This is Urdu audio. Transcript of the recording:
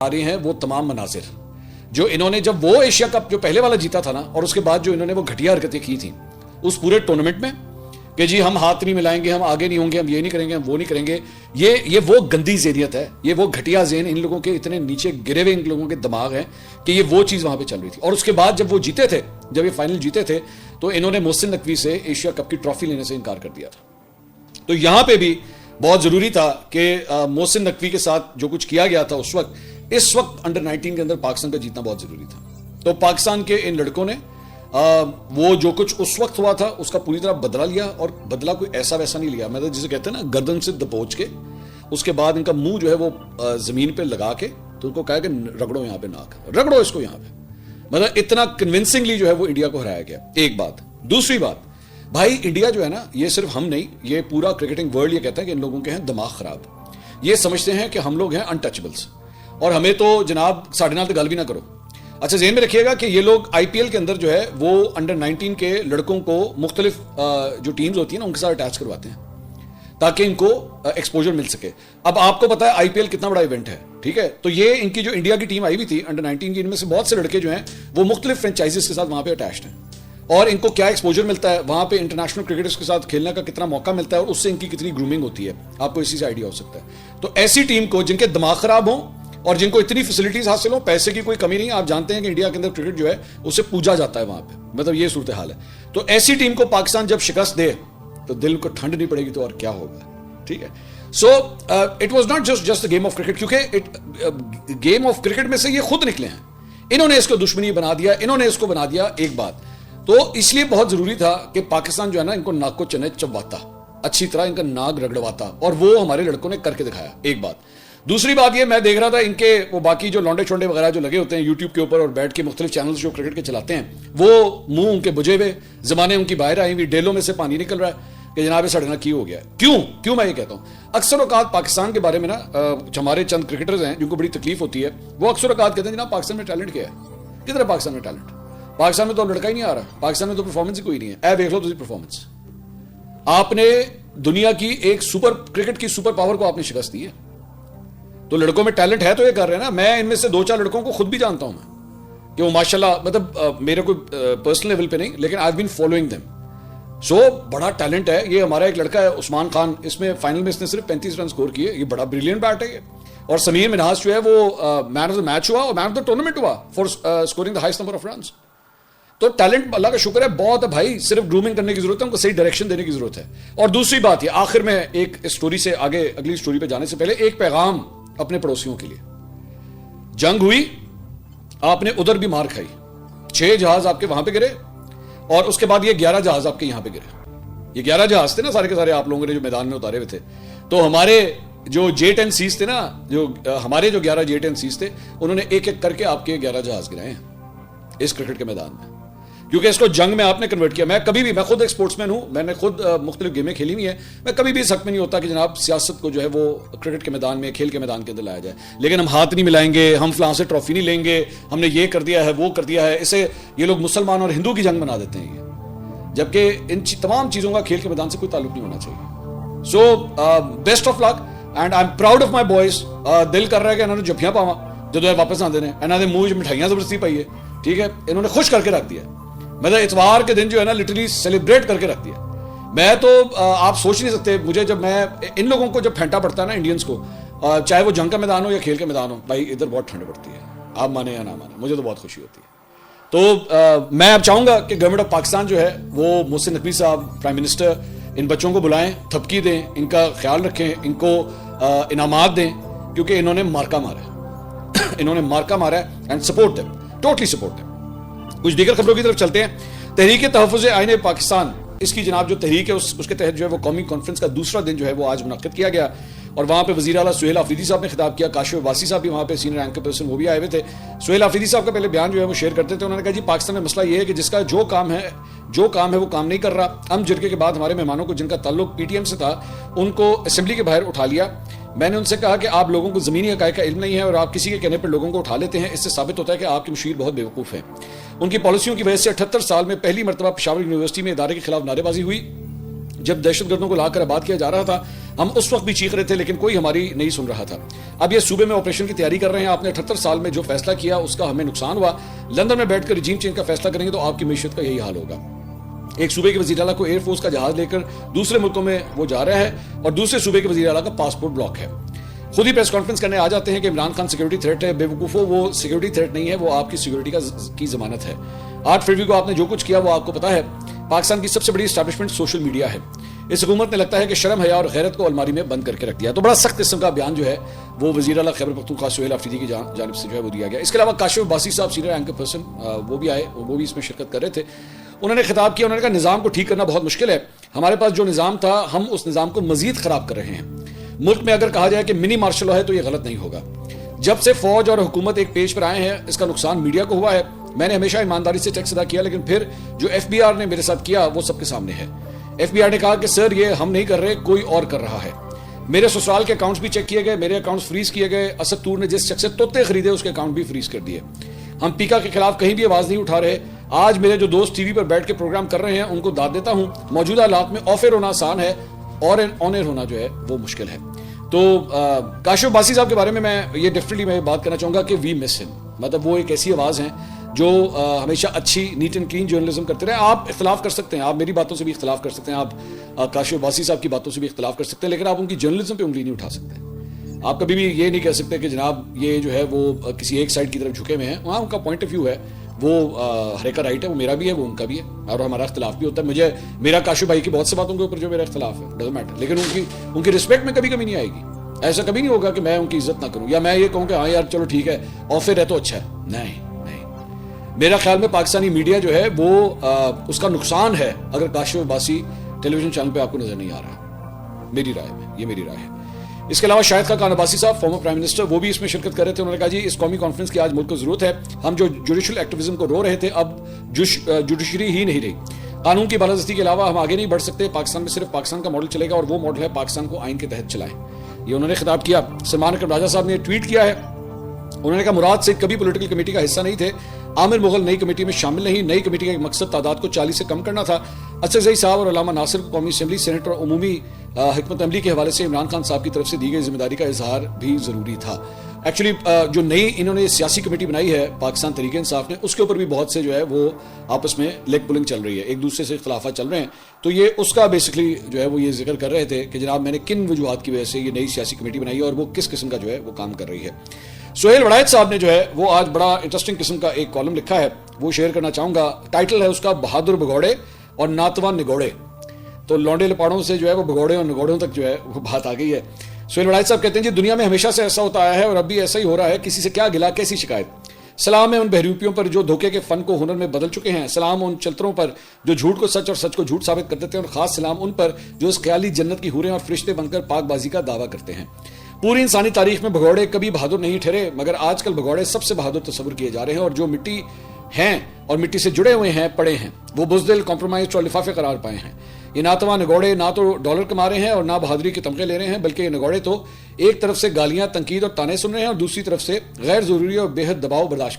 آ رہے ہیں وہ تمام مناظر جو انہوں نے جب وہ ایشیا کپ جو پہلے والا جیتا تھا نا، اور اس کے بعد جو انہوں نے وہ گھٹیا حرکتیں کی تھیں اس پورے ٹورنامنٹ میں کہ جی ہم ہاتھ نہیں ملائیں گے، ہم آگے نہیں ہوں گے، ہم یہ نہیں کریں گے، ہم وہ نہیں کریں گے، یہ وہ گندی ذہنیت ہے، یہ وہ گھٹیا ذہن ان لوگوں کے اتنے نیچے گرے ہوئے ان لوگوں کے دماغ ہیں کہ یہ وہ چیز وہاں پہ چل رہی تھی۔ اور اس کے بعد جب وہ جیتے تھے، جب یہ فائنل جیتے تھے، تو انہوں نے محسن نقوی سے ایشیا کپ کی ٹرافی لینے سے انکار کر دیا تھا۔ تو یہاں پہ بھی بہت ضروری تھا کہ محسن نقوی کے ساتھ جو کچھ کیا گیا تھا اس وقت انڈر 19 کے اندر پاکستان کا جیتنا بہت ضروری تھا۔ تو پاکستان کے ان لڑکوں نے وہ جو کچھ اس وقت ہوا تھا اس کا پوری طرح بدلہ لیا، اور بدلہ کوئی ایسا ویسا نہیں لیا، مطلب جسے کہتے ہیں نا گردن سے دبوچ کے، اس کے بعد ان کا منہ جو ہے وہ زمین پہ لگا کے تو ان کو کہا کہ رگڑو یہاں پہ، ناک رگڑو اس کو یہاں پہ، مطلب اتنا کنونسنگلی جو ہے وہ انڈیا کو ہرایا گیا۔ ایک بات۔ دوسری بات، بھائی انڈیا جو ہے نا، یہ صرف ہم نہیں، یہ پورا کرکٹنگ ورلڈ یہ کہتا ہے کہ ان لوگوں کے ہیں دماغ خراب، یہ سمجھتے ہیں کہ ہم لوگ ہیں انٹچبلس اور ہمیں تو جناب ساڑھے نال تو گل بھی نہ کرو۔ اچھا ذہن میں رکھیے گا کہ یہ لوگ آئی پی ایل کے اندر جو ہے وہ انڈر 19 کے لڑکوں کو مختلف جو ٹیمز ہوتی ہیں نا ان کے ساتھ اٹیچ کرواتے ہیں تاکہ ان کو ایکسپوجر مل سکے۔ اب آپ کو پتا ہے آئی پی ایل کتنا بڑا ایونٹ ہے، ٹھیک ہے؟ تو یہ ان کی جو انڈیا کی ٹیم آئی ہوئی تھی انڈر 19 کی، ان میں سے بہت سے لڑکے جو ہیں وہ مختلف فرینچائزز کے ساتھ وہاں پہ اٹیچڈ ہیں، اور ان کو کیا ایکسپوجر ملتا ہے وہاں پہ، انٹرنیشنل کرکٹرز کے ساتھ کھیلنے کا کتنا موقع ملتا ہے، اور اس سے ان کی کتنی گرومنگ ہوتی ہے، آپ کو اسی سے آئیڈیا ہو سکتا ہے۔ تو ایسی ٹیم کو جن کے دماغ خراب ہوں اور جن کو اتنی فیسلٹیز حاصل ہوں، پیسے کی کوئی کمی نہیں، آپ جانتے ہیں کہ انڈیا کے اندر کرکٹ جو ہے اسے پوجا جاتا ہے وہاں پہ، مطلب یہ صورتحال ہے۔ تو ایسی ٹیم کو پاکستان جب شکست دے تو دل کو ٹھنڈ نہیں پڑے گی تو اور کیا ہوگا، ٹھیک ہے؟ So it was not just game of cricket, کیونکہ گیم آف کرکٹ میں سے یہ خود نکلے ہیں، انہوں نے اس کو دشمنی بنا دیا، انہوں نے اس کو بنا دیا ایک بات۔ تو اس لیے بہت ضروری تھا کہ پاکستان جو ہے نا ان کو ناک کو چنے چباتا، اچھی طرح ان کا ناک رگڑواتا، اور وہ ہمارے لڑکوں نے کر کے دکھایا، ایک بات۔ دوسری بات یہ، میں دیکھ رہا تھا ان کے وہ باقی جو لونڈے چھونڈے وغیرہ جو لگے ہوتے ہیں یوٹیوب کے اوپر اور بیٹھ کے مختلف چینلز جو کرکٹ کے چلاتے ہیں، وہ منہ ان کے بجے ہوئے، زمانے ان کی باہر آئی ہوئی، ڈیلوں میں سے پانی نکل رہا ہے کہ جناب یہ سڑنا کی ہو گیا ہے۔ کیوں میں یہ کہتا ہوں، اکثر اوقات پاکستان کے بارے میں نا ہمارے چند کرکٹرز ہیں جن کو بڑی تکلیف ہوتی ہے، وہ اکثر اوقات کہتے ہیں جناب پاکستان میں ٹیلنٹ کیا ہے؟ کدھر ہے پاکستان میں ٹیلنٹ؟ پاکستان میں تو لڑکا ہی نہیں آ رہا، پاکستان میں تو پرفارمنس ہی کوئی نہیں ہے۔ دیکھ لو پرفارمنس، آپ نے دنیا کی ایک سپر کرکٹ کی سپر پاور کو آپ نے شکست دی ہے، تو لڑکوں میں ٹیلنٹ ہے تو یہ کر رہے ہیں نا۔ میں ان میں سے 2-4 لڑکوں کو خود بھی جانتا ہوں میں کہ وہ ماشاءاللہ، مطلب میرے کوئی پرسنل لیول پہ نہیں، لیکن I have been following them. So بڑا ٹیلنٹ ہے یہ۔ ہمارا ایک لڑکا ہے عثمان خان، اس میں فائنل میں اس نے صرف 35 رن سکور کیے، یہ بڑا بریلینٹ بیٹ ہے یہ۔ اور سمیر منہاس جو ہے وہ مین آف دا میچ ہوا اور مین آف دا ٹورنامنٹ ہوا for scoring the highest number of runs. تو ٹیلنٹ اللہ کا شکر ہے بہت ہے بھائی، صرف گرومنگ کرنے کی ضرورت ہے، ان کو صحیح ڈائریکشن دینے کی ضرورت ہے۔ اور دوسری بات یہ، آخر میں ایک اسٹوری سے آگے اگلی اسٹوری پہ جانے سے پہلے ایک پیغام اپنے پڑوسیوں کے لیے۔ جنگ ہوئی، آپ نے ادھر بھی مار کھائی، 6 جہاز آپ کے وہاں پہ گرے، اور اس کے بعد یہ 11 جہاز آپ کے یہاں پہ گرے۔ یہ 11 جہاز تھے نا سارے کے سارے آپ لوگوں نے جو میدان میں اتارے ہوئے تھے، تو ہمارے جو J-10Cs تھے نا، جو ہمارے جو 11 J-10Cs تھے، انہوں نے ایک ایک کر کے آپ کے 11 جہاز گرائے ہیں اس کرکٹ کے میدان میں، کیونکہ اس کو جنگ میں آپ نے کنورٹ کیا۔ میں کبھی بھی، میں خود ایک سپورٹس مین ہوں، میں نے خود مختلف گیمیں کھیلی ہوئی ہیں، میں کبھی بھی اس حق میں نہیں ہوتا کہ جناب سیاست کو جو ہے وہ کرکٹ کے میدان میں، کھیل کے میدان کے اندر لایا جائے، لیکن ہم ہاتھ نہیں ملائیں گے، ہم فلاں سے ٹرافی نہیں لیں گے، ہم نے یہ کر دیا ہے وہ کر دیا ہے، اسے یہ لوگ مسلمان اور ہندو کی جنگ بنا دیتے ہیں یہ، جبکہ ان تمام چیزوں کا کھیل کے میدان سے کوئی تعلق نہیں ہونا چاہیے۔ So best of luck and I am proud of my boys. دل کر رہا ہے کہ انہوں نے جفیاں پاواں جدو واپس آتے ہیں، انہوں نے منہ مٹھائیاں زبردستی پائی ہے، ٹھیک ہے، انہوں نے خوش کر کے رکھ دیا، مطلب اتوار کے دن جو ہے نا لٹرلی سیلیبریٹ کر کے رکھ دیا۔ میں تو آپ سوچ نہیں سکتے، مجھے جب میں ان لوگوں کو جب پھینٹا پڑتا ہے نا انڈینس کو، چاہے وہ جنگ کا میدان ہو یا کھیل کا میدان ہو، بھائی ادھر بہت ٹھنڈ پڑتی ہے، آپ مانیں یا نہ مانیں، مجھے تو بہت خوشی ہوتی ہے۔ تو میں اب چاہوں گا کہ گورنمنٹ آف پاکستان جو ہے وہ محسن نقوی صاحب پرائم منسٹر ان بچوں کو بلائیں، تھپکی دیں، ان کا خیال رکھیں، ان کو انعامات دیں، کیونکہ انہوں نے مارکا مارا ہے انہوں نے مارکا مارا ہے، and support them, totally support them. کچھ دیگر خبروں کی طرف چلتے ہیں۔ تحریک تحفظ آئین پاکستان، اس کی جناب جو تحریک ہے اس کے تحت جو ہے وہ قومی کانفرنس کا دوسرا دن جو ہے وہ آج منعقد کیا گیا، اور وہاں پہ وزیر اعلیٰ سہیل آفریدی صاحب نے خطاب کیا، کاشف عباسی صاحب بھی وہاں پہ سینئر رینک پرسن وہ بھی آئے ہوئے تھے۔ سہیل آفریدی صاحب کا پہلے بیان جو ہے وہ شیئر کرتے تھے، انہوں نے کہا جی پاکستان میں مسئلہ یہ ہے کہ جس کا جو کام ہے وہ کام نہیں کر رہا۔ ہم جرگے کے بعد ہمارے مہمانوں کو جن کا تعلق پی ٹی ایم سے تھا ان کو اسمبلی کے باہر اٹھا لیا۔ میں نے ان سے کہا کہ آپ لوگوں کو زمینی حقائق کا علم نہیں ہے اور آپ کسی کے کہنے پر لوگوں کو اٹھا لیتے ہیں، اس سے ثابت ہوتا ہے کہ آپ کے مشیر بہت بیوقوف ہیں۔ ان کی پالیسیوں کی وجہ سے 78 سال میں پہلی مرتبہ پشاور یونیورسٹی میں ادارے کے خلاف نعرے بازی ہوئی، جب دہشت گردوں کو لا کر آباد کیا جا رہا تھا ہم اس وقت بھی چیخ رہے تھے لیکن کوئی ہماری نہیں سن رہا تھا. اب یہ صوبے میں آپریشن کی تیاری کر رہے ہیں. آپ نے 78 سال میں جو فیصلہ کیا اس کا ہمیں نقصان ہوا. لندن میں بیٹھ کر رجیم چینج کا فیصلہ کریں گے تو آپ کی معیشت کا یہی حال ہوگا. ایک صوبے کے وزیر اعلیٰ کو ایئر فورس کا جہاز لے کر دوسرے ملکوں میں وہ جا رہا ہے اور دوسرے صوبے کے وزیر اعلیٰ کا پاسپورٹ بلاک ہے. خود ہی پریس کانفرنس کرنے آ جاتے ہیں کہ عمران خان سیکورٹی تھریٹ ہے. بے وقوفو, وہ سیکورٹی تھریٹ نہیں ہے, وہ آپ کی سیکورٹی کی ضمانت ہے. 8 فروری کو آپ نے جو کچھ کیا وہ آپ کو پتا ہے. پاکستان کی سب سے بڑی اسٹیبلشمنٹ سوشل میڈیا ہے. اس حکومت نے لگتا ہے کہ شرم حیا اور غیرت کو الماری میں بند کر کے رکھ دیا. تو بڑا سخت قسم کا بیان جو ہے وہ وزیر اعلیٰ خیبر پختونخوا سہیل آفریدی کی جانب سے جو ہے وہ دیا گیا. اس کے علاوہ کاشف عباسی صاحب سینئر اینکر پرسن وہ بھی آئے, وہ بھی اس میں شرکت کر رہے تھے. انہوں نے خطاب کیا, انہوں نے کہا نظام کو ٹھیک کرنا بہت مشکل ہے. ہمارے پاس جو نظام تھا ہم اس نظام کو مزید خراب کر رہے ہیں. ملک میں اگر کہا جائے کہ منی مارشل لا ہے تو یہ غلط نہیں ہوگا. جب سے فوج اور حکومت ایک پیج پر آئے ہیں اس کا نقصان میڈیا کو ہوا ہے. میں نے ہمیشہ ایمانداری سے ٹیکس ادا کیا لیکن پھر جو ایف بی آر نے میرے ساتھ کیا وہ سب کے سامنے ہے. ایف بی آر نے کہا کہ سر یہ ہم نہیں کر رہے, کوئی اور کر رہا ہے. میرے سسرال کے اکاؤنٹس بھی چیک کیے گئے, میرے اکاؤنٹس فریز کیے گئے. اسد طور نے جس شخص سے طوطے خریدے اس کے اکاؤنٹ بھی فریز کر دیے. ہم پیکا کے خلاف کہیں بھی آواز نہیں اٹھا رہے. آج میرے جو دوست ٹی وی پر بیٹھ کے پروگرام کر رہے ہیں ان کو داد دیتا ہوں. موجودہ حالات میں آف ایئر ہونا آسان ہے اور آن ایئر ہونا جو ہے وہ مشکل ہے. تو کاشف عباسی صاحب کے بارے میں یہ ڈیفینیٹلی میں بات کرنا چاہوں گا کہ وی مس ہم. مطلب وہ ایک ایسی آواز ہیں جو ہمیشہ اچھی نیٹ اینڈ کلین جرنلزم کرتے رہے. آپ اختلاف کر سکتے ہیں, آپ میری باتوں سے بھی اختلاف کر سکتے ہیں, آپ کاشف عباسی صاحب کی باتوں سے بھی اختلاف کر سکتے ہیں, لیکن آپ ان کی جرنلزم پہ انگلی نہیں اٹھا سکتے. آپ کبھی بھی یہ نہیں کہہ سکتے کہ جناب یہ جو ہے وہ کسی ایک سائڈ کی طرف جھکے ہوئے ہیں. وہاں ان کا پوائنٹ آف ویو ہے, وہ ہر ایک کا رائٹ ہے, وہ میرا بھی ہے, وہ ان کا بھی ہے, اور ہمارا اختلاف بھی ہوتا ہے. میرا کاشف بھائی کی بہت سے باتوں کے اوپر جو میرا اختلاف ہے ڈزنٹ میٹر, لیکن ان کی رسپیکٹ میں کبھی کمی نہیں آئے گی. ایسا کبھی نہیں ہوگا کہ میں ان کی عزت نہ کروں یا میں یہ کہوں کہ ہاں یار چلو ٹھیک ہے آفر ہے تو اچھا ہے. نہیں, میرا خیال میں پاکستانی میڈیا جو ہے وہ اس کا نقصان ہے اگر کاشف عباسی ٹیلی ویژن چینل پہ آپ کو نظر نہیں آ رہا. میری رائے میں یہ میری رائے ہے. اس کے علاوہ شاہد خاقان عباسی صاحب فارمر پرائم منسٹر, وہ بھی اس میں شرکت کر رہے تھے. انہوں نے کہا جی اس قومی کانفرنس کی آج ملک کو ضرورت ہے. ہم جو جوڈیشل ایکٹیویزم کو رو رہے تھے اب جوڈیشری ہی نہیں رہی. قانون کی بالادستی کے علاوہ ہم آگے نہیں بڑھ سکتے. پاکستان میں صرف پاکستان کا ماڈل چلے گا اور وہ ماڈل ہے پاکستان کو آئین کے تحت چلائیں. یہ انہوں نے خطاب کیا. سلمان اکرم راجہ صاحب نے ٹویٹ کیا ہے. انہوں نے کہا مراد سعید کبھی پولیٹیکل کمیٹی کا حصہ نہیں تھے. عامر مغل نئی کمیٹی میں شامل نہیں. نئی کمیٹی کا ایک مقصد تعداد کو 40 سے کم کرنا تھا. اسد زئی صاحب اور علامہ ناصر کو قومی اسمبلی سینٹ اور عمومی حکمت عملی کے حوالے سے عمران خان صاحب کی طرف سے دی گئی ذمہ داری کا اظہار بھی ضروری تھا. ایکچولی جو نئی انہوں نے سیاسی کمیٹی بنائی ہے پاکستان تحریک انصاف نے, اس کے اوپر بھی بہت سے جو ہے وہ آپس میں لیگ پولنگ چل رہی ہے, ایک دوسرے سے اختلافات چل رہے ہیں. تو یہ اس کا بیسکلی جو ہے وہ یہ ذکر کر رہے تھے کہ جناب میں نے کن وجوہات کی وجہ سے یہ نئی سیاسی کمیٹی بنائی ہے اور وہ کس قسم کا جو ہے وہ کام کر رہی ہے. سہیل وڑائچ صاحب نے جو ہے وہ آج بڑا انٹرسٹنگ قسم کا ایک کالم لکھا ہے, وہ شیئر کرنا چاہوں گا. ٹائٹل ہے اس کا بہادر بھگوڑے اور ناتواں نگوڑے. تو لونڈے لپاڑوں سے جو ہے وہ بھگوڑے اور نگوڑوں تک جو ہے وہ بات آ گئی ہے. سہیل وڑائچ صاحب کہتے ہیں جی دنیا میں ہمیشہ سے ایسا ہوتا آیا ہے اور اب بھی ایسا ہی ہو رہا ہے. کسی سے کیا گلا, کیسی شکایت. سلام ہے ان بہروپیوں پر جو دھوکے کے فن کو ہنر میں بدل چکے ہیں. سلام ان چلتروں پر جو جھوٹ کو سچ اور سچ کو جھوٹ ثابت کر دیتے ہیں, اور خاص سلام ان پر جو اس خیالی جنت کی حوریں اور فرشتے بن کر پاک بازی کا دعویٰ کرتے ہیں. پوری انسانی تاریخ میں بھگوڑے کبھی بہادر نہیں ٹھہرے, مگر آج کل بھگوڑے سب سے بہادر تصور کیے جا رہے ہیں. اور جو مٹی ہیں اور مٹی سے جڑے ہوئے ہیں پڑے ہیں وہ بزدل, کمپرومائز اور لفافے قرار پائے ہیں. یہ ناتواں نگوڑے نہ تو ڈالر کما رہے ہیں اور نہ بہادری کے تمغے لے رہے ہیں, بلکہ یہ نگوڑے تو ایک طرف سے گالیاں, تنقید اور تانے سن رہے ہیں اور دوسری طرف سے غیر ضروری اور بے حد دباؤ برداشت کر رہے ہیں.